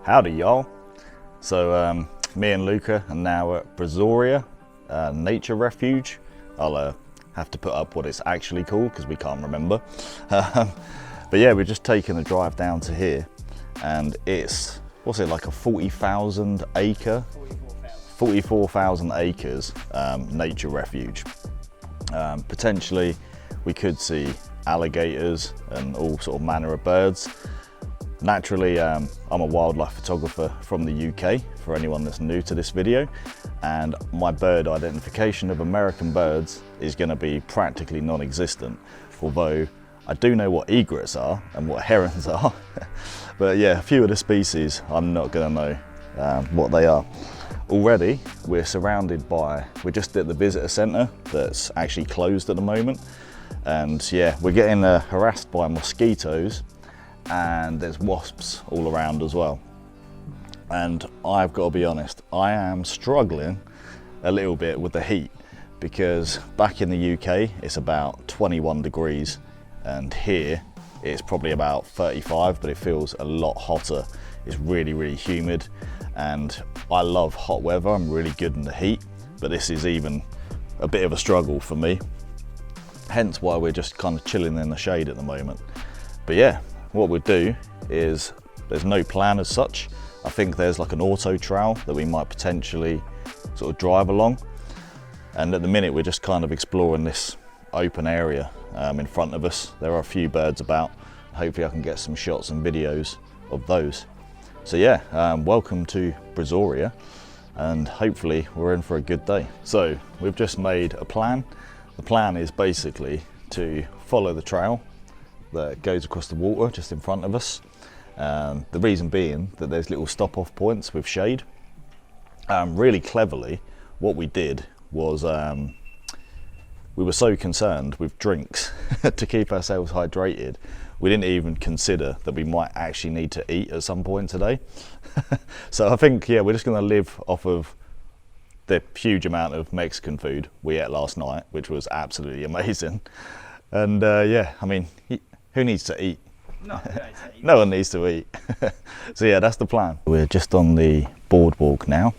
Howdy y'all. So me and Luca are now at Brazoria Nature Refuge. I'll have to put up what it's actually called because we can't remember. But yeah, we're just taking a drive down to here, and it's, what's it, like a 40,000 acre? 44,000 acres nature refuge. Potentially we could see alligators and all sort of manner of birds. Naturally, I'm a wildlife photographer from the UK, for anyone that's new to this video, and my bird identification of American birds is going to be practically non-existent, although I do know what egrets are and what herons are. But yeah, a few of the species I'm not going to know what they are. Already we're surrounded by, we're just at the visitor centre that's actually closed at the moment, and yeah, we're getting harassed by mosquitoes, and there's wasps all around as well. And I've got to be honest, I am struggling a little bit with the heat, because back in the UK it's about 21 degrees and here it's probably about 35, but it feels a lot hotter. It's really, really humid, and I love hot weather. I'm really good in the heat, but this is even a bit of a struggle for me. Hence why we're just kind of chilling in the shade at the moment. But yeah, what we'll do is, there's no plan as such. I think there's like an auto trail that we might potentially sort of drive along. And at the minute we're just kind of exploring this open area in front of us. There are a few birds about. Hopefully I can get some shots and videos of those. So yeah, welcome to Brazoria, and hopefully we're in for a good day. So we've just made a plan. The plan is basically to follow the trail that goes across the water just in front of us. The reason being that there's little stop-off points with shade. Really cleverly, what we did was we were so concerned with drinks to keep ourselves hydrated, we didn't even consider that we might actually need to eat at some point today. So I think, yeah, we're just going to live off of the huge amount of Mexican food we ate last night, which was absolutely amazing. And yeah, I mean, who needs to eat? No one needs to eat. So yeah, that's the plan. We're just on the boardwalk now,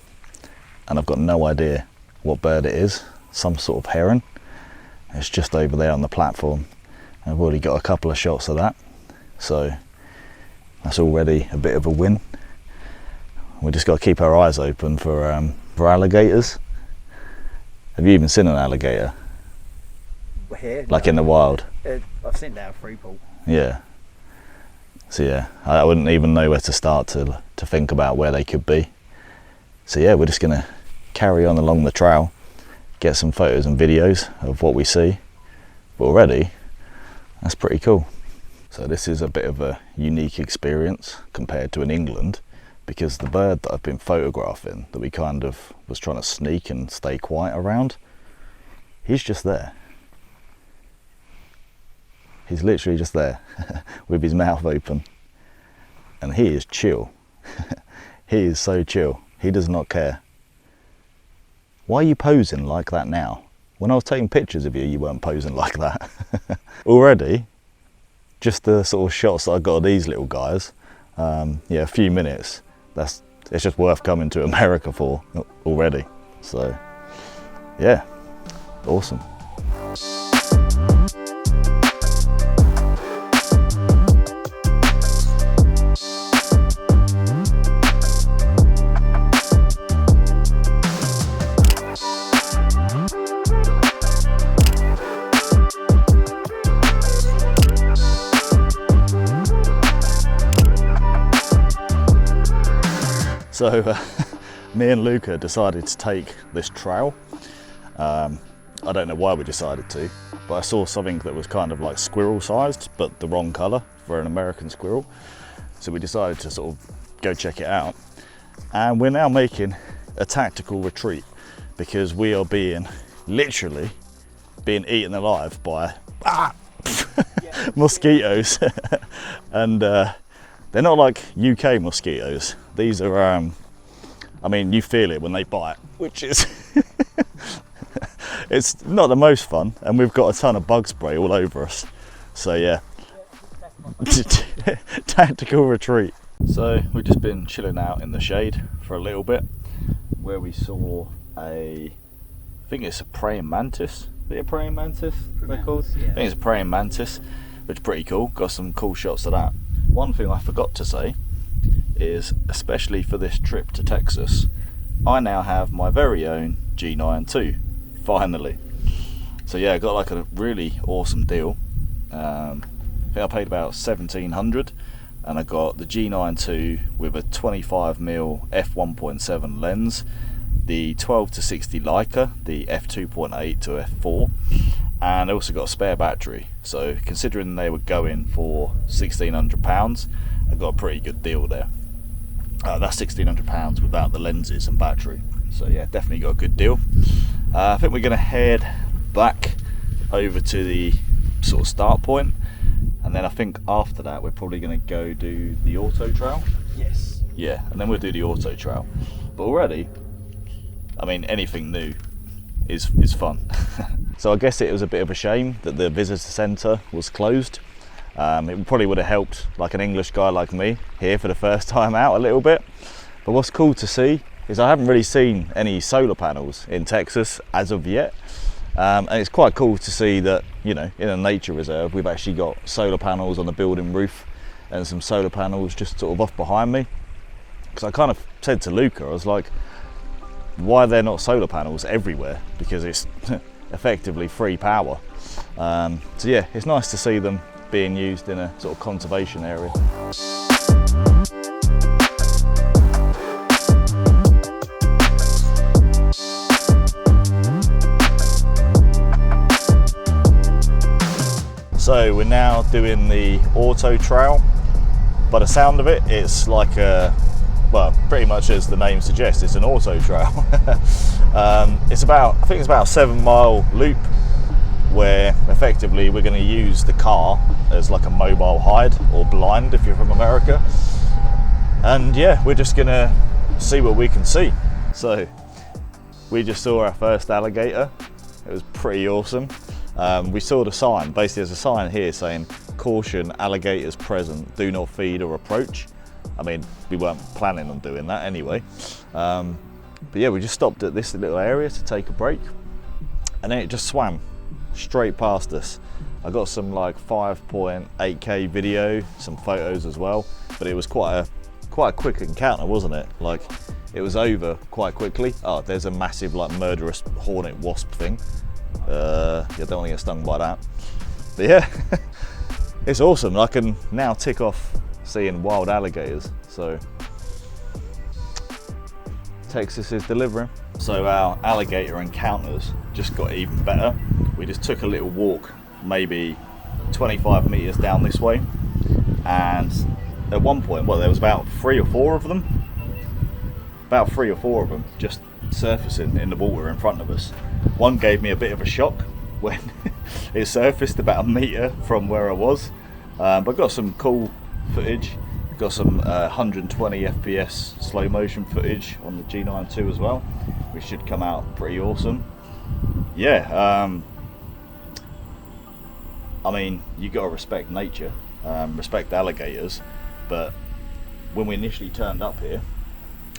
and I've got no idea what bird it is. Some sort of heron. It's just over there on the platform. I've already got a couple of shots of that, so that's already a bit of a win. We just got to keep our eyes open for alligators. Have you even seen an alligator? Here? Like in the wild? I've seen that at Freeport. Yeah. So yeah, I wouldn't even know where to start to think about where they could be. So yeah, we're just gonna carry on along the trail, get some photos and videos of what we see. But already, that's pretty cool. So this is a bit of a unique experience compared to in England, because the bird that I've been photographing, that we kind of was trying to sneak and stay quiet around, he's just there. He's literally just there with his mouth open, and he is chill. He is so chill. He does not care. Why are you posing like that now? When I was taking pictures of you, you weren't posing like that. Already, just the sort of shots that I got of these little guys, yeah, a few minutes, it's just worth coming to America for already. So yeah, awesome. So me and Luca decided to take this trail. I don't know why we decided to, but I saw something that was kind of like squirrel sized, but the wrong colour for an American squirrel. So we decided to sort of go check it out. And we're now making a tactical retreat, because we are literally being eaten alive by mosquitoes. And they're not like UK mosquitoes. These are, I mean, you feel it when they bite, which is, it's not the most fun. And we've got a ton of bug spray all over us. So yeah, tactical retreat. So we've just been chilling out in the shade for a little bit, where we saw I think it's a praying mantis. Is it a praying mantis they're called? Yeah. I think it's a praying mantis, which is pretty cool. Got some cool shots of that. One thing I forgot to say is, especially for this trip to Texas, I now have my very own G9ii, finally. So yeah, I got like a really awesome deal. I think I paid about 1,700, and I got the G9ii with a 25mm f1.7 lens, the 12 to 60 Leica, the f2.8 to f4, and I also got a spare battery. So considering they were going for £1,600, I got a pretty good deal there. That's £1,600 without the lenses and battery. So yeah, definitely got a good deal. I think we're going to head back over to the sort of start point, and then I think after that we're probably going to go do the auto trail. Yes. Yeah, and then we'll do the auto trail. But already, I mean, anything new is fun. So I guess it was a bit of a shame that the visitor centre was closed. It probably would have helped like an English guy like me here for the first time out a little bit. But what's cool to see is I haven't really seen any solar panels in Texas as of yet. And it's quite cool to see that, you know, in a nature reserve, we've actually got solar panels on the building roof and some solar panels just sort of off behind me. Because I kind of said to Luca, I was like, why are there not solar panels everywhere? Because it's effectively free power. So yeah, it's nice to see them being used in a sort of conservation area. So we're now doing the auto trail. By the sound of it, it's like a, well, pretty much as the name suggests, it's an auto trail. It's about, I think it's about a 7-mile loop where effectively we're going to use the car as like a mobile hide, or blind if you're from America. And yeah, we're just going to see what we can see. So we just saw our first alligator. It was pretty awesome. We saw the sign. Basically there's a sign here saying, "Caution, alligators present, do not feed or approach." I mean, we weren't planning on doing that anyway. But yeah, we just stopped at this little area to take a break, and then it just swam straight past us. I got some like 5.8K video, some photos as well, but it was quite a quick encounter, wasn't it? Like, it was over quite quickly. Oh, there's a massive like murderous hornet wasp thing. Yeah, don't want to get stung by that. But yeah, it's awesome. I can now tick off seeing wild alligators, so Texas is delivering. So our alligator encounters just got even better. We just took a little walk, maybe 25 meters down this way, and at one point, well, there was about 3 or 4 of them. About 3 or 4 of them just surfacing in the water in front of us. One gave me a bit of a shock when it surfaced about 1 meter from where I was. But got some cool footage. Got some 120 FPS slow motion footage on the G9ii as well, which should come out pretty awesome. Yeah, I mean, you gotta respect nature, respect alligators, but when we initially turned up here,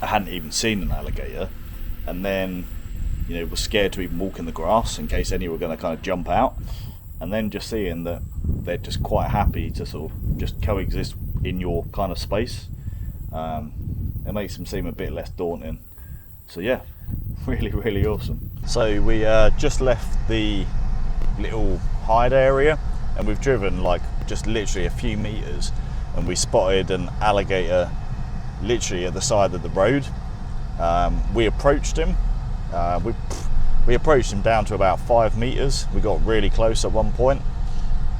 I hadn't even seen an alligator, and then, you know, was scared to even walk in the grass in case any were going to kind of jump out, and then just seeing that they're just quite happy to sort of just coexist in your kind of space, it makes them seem a bit less daunting. So yeah, really awesome. So we just left the little hide area, and we've driven like just literally a few meters, and we spotted an alligator literally at the side of the road. We approached him. We approached him down to about 5 meters. We got really close at one point,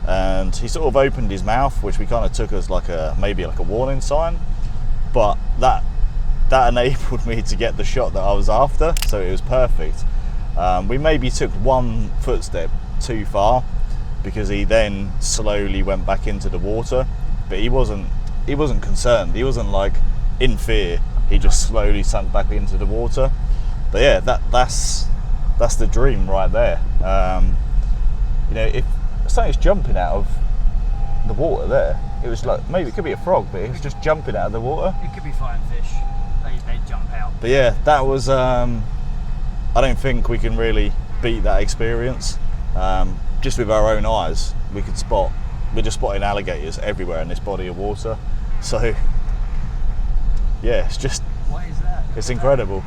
and he sort of opened his mouth, which we kind of took as like maybe like a warning sign, but that enabled me to get the shot that I was after, so it was perfect. We maybe took one footstep too far, because he then slowly went back into the water, but he wasn't concerned. He wasn't like in fear. He just slowly sank back into the water. But yeah, that's the dream right there. You know, if something's jumping out of the water there, it was like, maybe it could be a frog, but it was just jumping out of the water. It could be flying fish. They jump out. But yeah, that was, I don't think we can really beat that experience. Just with our own eyes, we're just spotting alligators everywhere in this body of water. So yeah, it's just, what is that? It's incredible.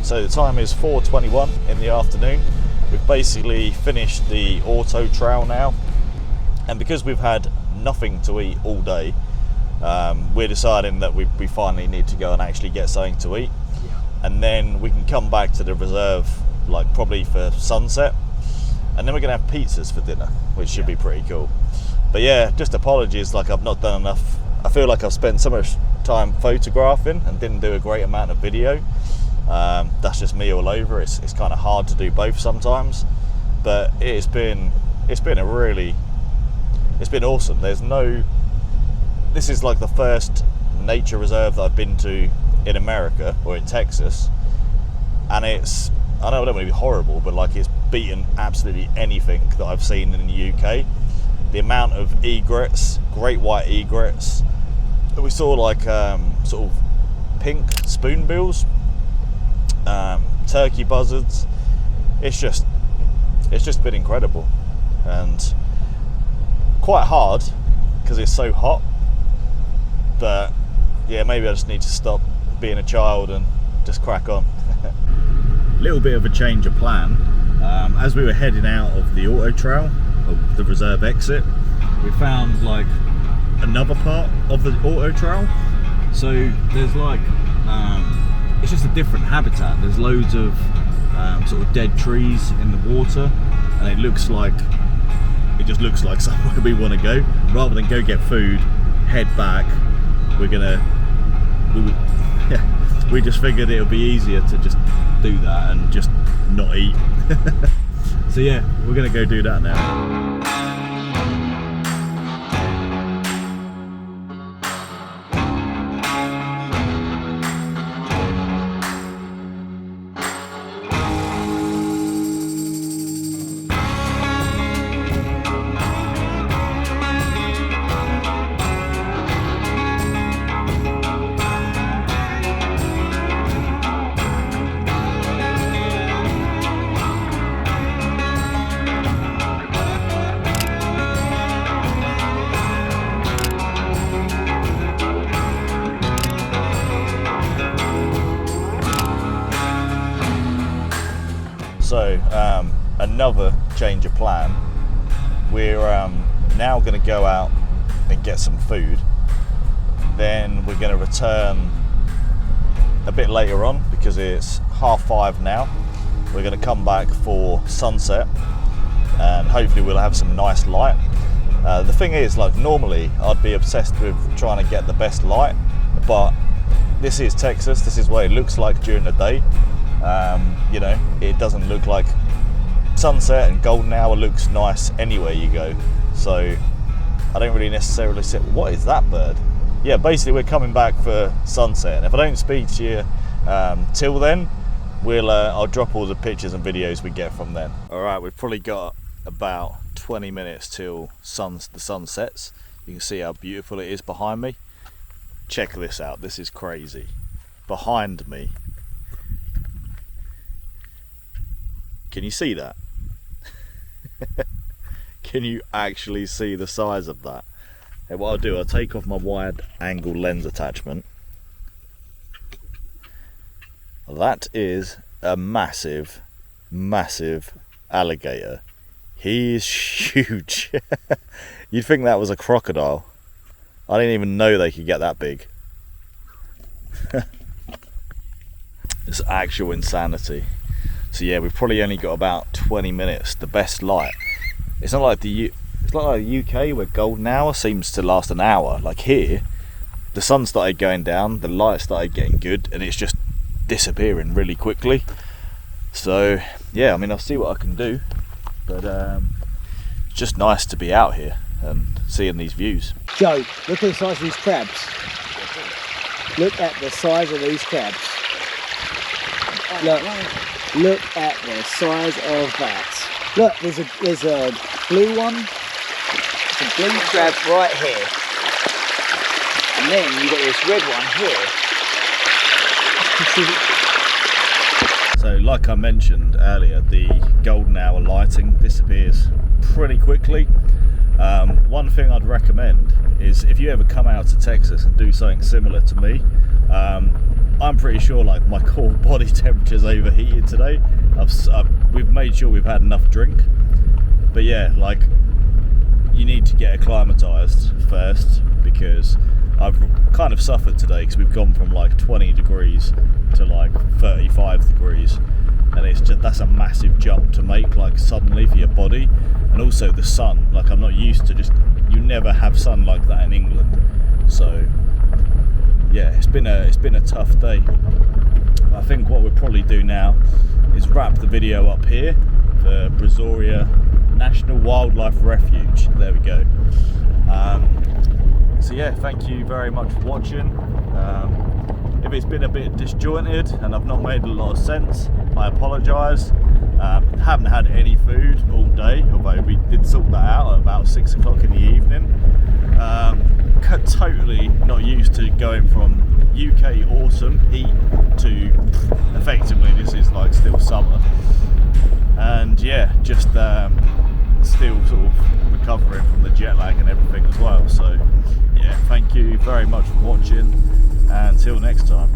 So the time is 4:21 in the afternoon. We've basically finished the auto trail now, and because we've had nothing to eat all day, we're deciding that we finally need to go and actually get something to eat, and then we can come back to the reserve like probably for sunset, and then we're gonna have pizzas for dinner, which should be pretty cool. But yeah, just apologies, like I've not done enough. I feel like I've spent so much time photographing and didn't do a great amount of video. That's just me all over. It's kind of hard to do both sometimes, but it's been awesome. This is like the first nature reserve that I've been to in America or in Texas, and I know I don't want to be horrible, but like it's beaten absolutely anything that I've seen in the UK. The amount of egrets, great white egrets, we saw like sort of pink spoonbills, turkey buzzards. It's just been incredible, and quite hard because it's so hot. But yeah, maybe I just need to stop being a child and just crack on. Little bit of a change of plan. As we were heading out of the auto trail, of the reserve exit, we found like another part of the auto trail. So there's like it's just a different habitat. There's loads of sort of dead trees in the water, and it just looks like somewhere we want to go. Rather than go get food, head back, we just figured it would be easier to just do that and just not eat. So yeah, we're gonna go do that now. So another change of plan. We're now going to go out and get some food. Then we're going to return a bit later on because it's 5:30 now. We're going to come back for sunset, and hopefully we'll have some nice light. The thing is, like normally I'd be obsessed with trying to get the best light, but this is Texas. This is what it looks like during the day. You know, it doesn't look like sunset, and golden hour looks nice anywhere you go. So I don't really necessarily say, what is that bird? Yeah, basically we're coming back for sunset, and if I don't speak to you till then, I'll drop all the pictures and videos we get from then. All right, we've probably got about 20 minutes till the sun sets. You can see how beautiful it is behind me. Check this out, this is crazy. Behind me, can you see that? Can you actually see the size of that? Hey, what I'll do, I'll take off my wide angle lens attachment. That is a massive, massive alligator. He is huge. You'd think that was a crocodile. I didn't even know they could get that big. It's actual insanity. So yeah, we've probably only got about 20 minutes, the best light. It's not like the UK where golden hour seems to last an hour. Like here, the sun started going down, the light started getting good, and it's just disappearing really quickly. So yeah, I mean, I'll see what I can do, but it's just nice to be out here and seeing these views. Joe, look at the size of these crabs. Look at the size of these crabs. Look at the size of that. Look, there's a blue one. There's a blue crab right here. And then you got this red one here. So like I mentioned earlier, the golden hour lighting disappears pretty quickly. One thing I'd recommend is if you ever come out to Texas and do something similar to me, I'm pretty sure like my core body temperature's overheated today. We've made sure we've had enough drink, but yeah, like you need to get acclimatized first, because I've kind of suffered today because we've gone from like 20 degrees to like 35 degrees, and it's just, that's a massive jump to make like suddenly for your body. And also the sun, like I'm not used to you never have sun like that in England. So yeah, it's been a tough day. I think what we'll probably do now is wrap the video up here for Brazoria National Wildlife Refuge. There we go. So yeah, thank you very much for watching. If it's been a bit disjointed and I've not made a lot of sense, I apologise. Haven't had any food all day, although we did sort that out at about 6 o'clock in the evening. Totally not used to going from UK awesome heat to effectively this is like still summer, and yeah, just still sort of recovering from the jet lag and everything as well. So yeah, thank you very much for watching, and until next time.